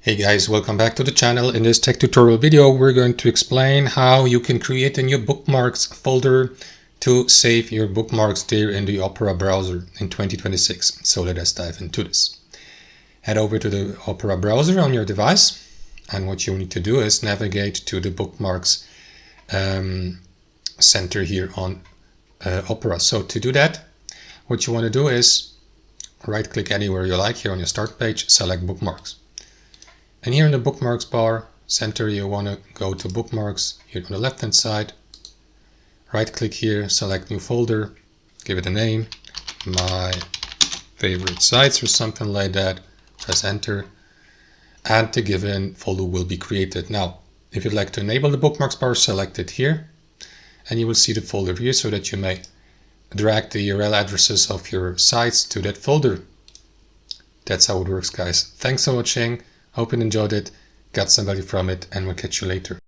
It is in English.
Hey guys, welcome back to the channel. In this tech tutorial video, we're going to explain how you can create a new bookmarks folder to save your bookmarks there in the Opera browser in 2026. So let us dive into this. Head over to the Opera browser on your device, and what you need to do is navigate to the bookmarks center here on Opera. So to do that, what you want to do is right click anywhere you like here on your start page, select bookmarks. And here in the bookmarks bar center, you want to go to bookmarks here on the left hand side. Right click here, select new folder, give it a name, my favorite sites or something like that. Press enter, and the given folder will be created. Now, if you'd like to enable the bookmarks bar, select it here, and you will see the folder here so that you may drag the URL addresses of your sites to that folder. That's how it works, guys. Thanks for watching. Hope you enjoyed it, got some value from it, and we'll catch you later.